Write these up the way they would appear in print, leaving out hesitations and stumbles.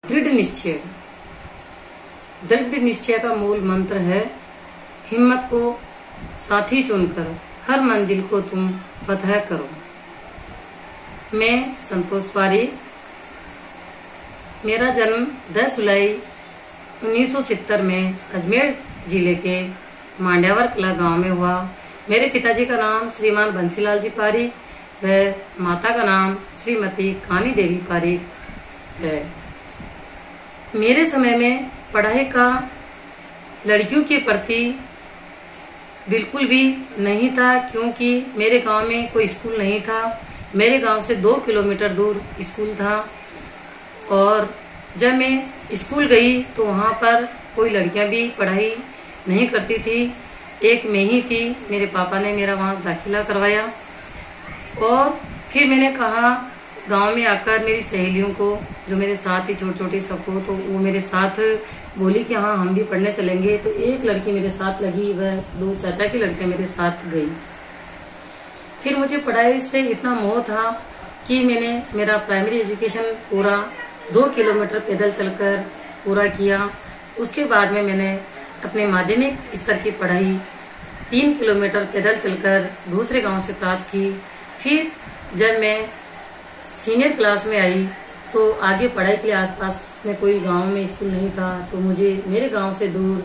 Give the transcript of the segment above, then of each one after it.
दृढ़ निश्चय। दृढ़ निश्चय का मूल मंत्र है, हिम्मत को साथी चुनकर हर मंजिल को तुम फतह करो। मैं संतोष पारीक, मेरा जन्म 10 जुलाई 1970 में अजमेर जिले के मांड्यावर कला गांव में हुआ। मेरे पिताजी का नाम श्रीमान बंसीलाल जी पारीक व माता का नाम श्रीमती कानी देवी पारीक है। मेरे समय में पढ़ाई का लड़कियों के प्रति बिल्कुल भी नहीं था, क्योंकि मेरे गांव में कोई स्कूल नहीं था। मेरे गांव से 2 किलोमीटर दूर स्कूल था और जब मैं स्कूल गई तो वहां पर कोई लड़कियां भी पढ़ाई नहीं करती थी, एक मैं ही थी। मेरे पापा ने मेरा वहां दाखिला करवाया और फिर मैंने कहा गांव में आकर मेरी सहेलियों को, जो मेरे साथ ही छोटी छोटी सबको, तो वो मेरे साथ बोली कि हाँ हम भी पढ़ने चलेंगे। तो एक लड़की मेरे साथ लगी, वह 2 चाचा की लड़कियां मेरे साथ गई। फिर मुझे पढ़ाई से इतना मोह था कि मैंने मेरा प्राइमरी एजुकेशन पूरा 2 किलोमीटर पैदल चलकर पूरा किया। उसके बाद में मैंने अपने माध्यमिक स्तर की पढ़ाई 3 किलोमीटर पैदल चलकर दूसरे गांव से प्राप्त की। फिर जब मैं सीनियर क्लास में आई तो आगे पढ़ाई के लिए आसपास में कोई गांव में स्कूल नहीं था, तो मुझे मेरे गांव से दूर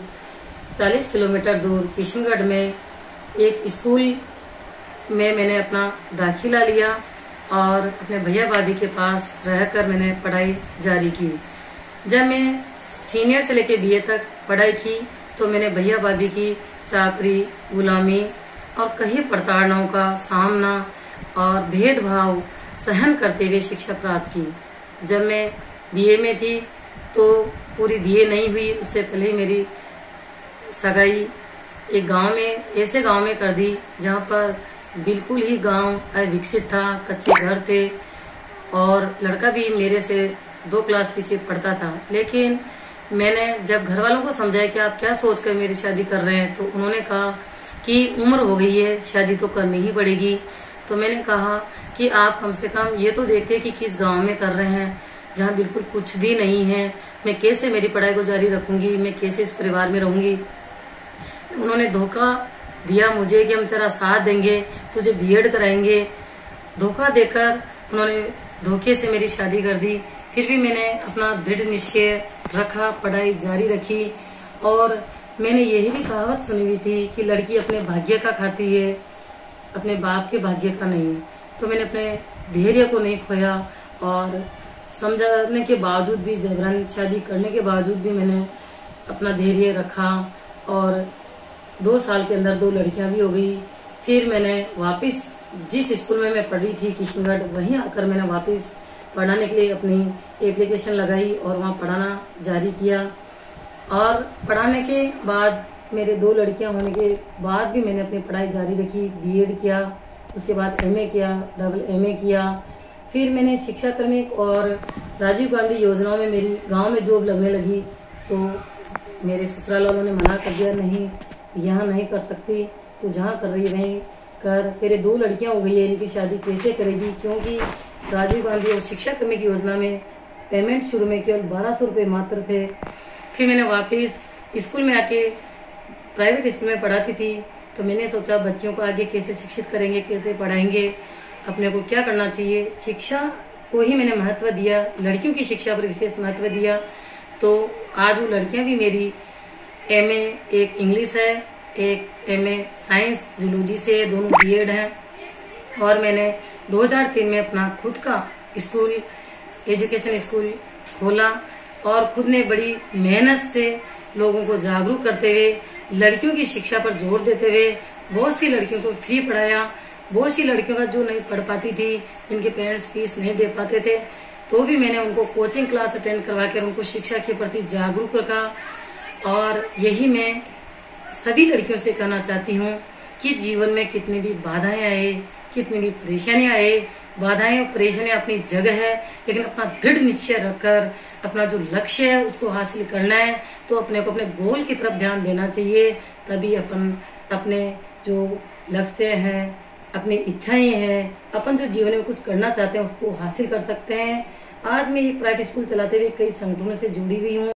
40 किलोमीटर दूर किशनगढ़ में एक स्कूल में मैंने अपना दाखिला लिया और अपने भैया भाभी के पास रहकर मैंने पढ़ाई जारी की। जब मैं सीनियर से लेकर BA तक पढ़ाई की तो मैंने भैया भाभी की चाकरी, गुलामी और कई प्रताड़नाओं का सामना और भेदभाव सहन करते हुए शिक्षा प्राप्त की। जब मैं BA में थी तो पूरी BA नहीं हुई, उससे पहले ही मेरी सगाई एक गांव में, ऐसे गांव में कर दी जहां पर बिल्कुल ही गांव अविकसित था, कच्चे घर थे और लड़का भी मेरे से 2 क्लास पीछे पढ़ता था। लेकिन मैंने जब घर वालों को समझाया कि आप क्या सोचकर मेरी शादी कर रहे हैं, तो उन्होंने कहा कि उम्र हो गई है, शादी तो करनी ही पड़ेगी। तो मैंने कहा कि आप कम से कम ये तो देखते कि किस गांव में कर रहे हैं जहां बिल्कुल कुछ भी नहीं है, मैं कैसे मेरी पढ़ाई को जारी रखूंगी, मैं कैसे इस परिवार में रहूंगी। उन्होंने धोखा दिया मुझे कि हम तेरा साथ देंगे, तुझे B.Ed कराएंगे। धोखा देकर उन्होंने धोखे से मेरी शादी कर दी। फिर भी मैंने अपना दृढ़ निश्चय रखा, पढ़ाई जारी रखी और मैंने यही भी कहावत सुनी हुई थी कि लड़की अपने भाग्य का खाती है, अपने बाप के भाग्य का नहीं। तो मैंने अपने धैर्य को नहीं खोया और समझाने के बावजूद भी, जबरन शादी करने के बावजूद भी मैंने अपना धैर्य रखा और 2 साल के अंदर 2 लड़कियां भी हो गई। फिर मैंने वापस जिस स्कूल में मैं पढ़ी थी किशनगढ़, वहीं आकर मैंने वापस पढ़ाने के लिए अपनी एप्लीकेशन लगाई और वहां पढ़ाना जारी किया। और पढ़ाने के बाद मेरे 2 लड़कियां होने के बाद भी मैंने अपनी पढ़ाई जारी रखी, B.Ed किया, उसके बाद MA किया, डबल MA किया। फिर मैंने शिक्षा कर्मी और राजीव गांधी योजनाओं में मेरी गांव में जॉब लगने लगी, तो मेरे ससुराल वालों ने मना कर दिया, नहीं यहाँ नहीं कर सकती, तू जहाँ कर रही है वहीं कर, तेरे 2 लड़कियां हो गई है, इनकी शादी कैसे करेगी। क्योंकि राजीव गांधी और शिक्षा कर्मी की योजना में पेमेंट शुरू में केवल 1200 रुपये मात्र थे। फिर मैंने वापस स्कूल में आके प्राइवेट स्कूल में पढ़ाती थी, तो मैंने सोचा बच्चों को आगे कैसे शिक्षित करेंगे, कैसे पढ़ाएंगे, अपने को क्या करना चाहिए। शिक्षा को ही मैंने महत्व दिया, लड़कियों की शिक्षा पर विशेष महत्व दिया। तो आज वो लड़कियां भी मेरी MA, एक इंग्लिश है, एक MA साइंस जूलॉजी से, दोनों B.Ed हैं। और मैंने 2003 में अपना खुद का स्कूल, एजुकेशन स्कूल खोला और खुद ने बड़ी मेहनत से लोगों को जागरूक करते हुए, लड़कियों की शिक्षा पर जोर देते हुए बहुत सी लड़कियों को फ्री पढ़ाया। बहुत सी लड़कियों का जो नहीं पढ़ पाती थी, जिनके पेरेंट्स फीस नहीं दे पाते थे, तो भी मैंने उनको कोचिंग क्लास अटेंड करवा कर उनको शिक्षा के प्रति जागरूक रखा। और यही मैं सभी लड़कियों से कहना चाहती हूँ कि जीवन में कितनी भी बाधाएं आए, कितनी भी परेशानियां आए, बाधाएं और परेशानियां अपनी जगह है, लेकिन अपना दृढ़ निश्चय रखकर अपना जो लक्ष्य है उसको हासिल करना है। तो अपने को अपने गोल की तरफ ध्यान देना चाहिए, तभी अपन अपने जो लक्ष्य हैं, अपनी इच्छाएं हैं, अपन जो जीवन में कुछ करना चाहते हैं उसको हासिल कर सकते हैं। आज मैं एक प्राइवेट स्कूल चलाते हुए कई संगठनों से जुड़ी हुई हूँ।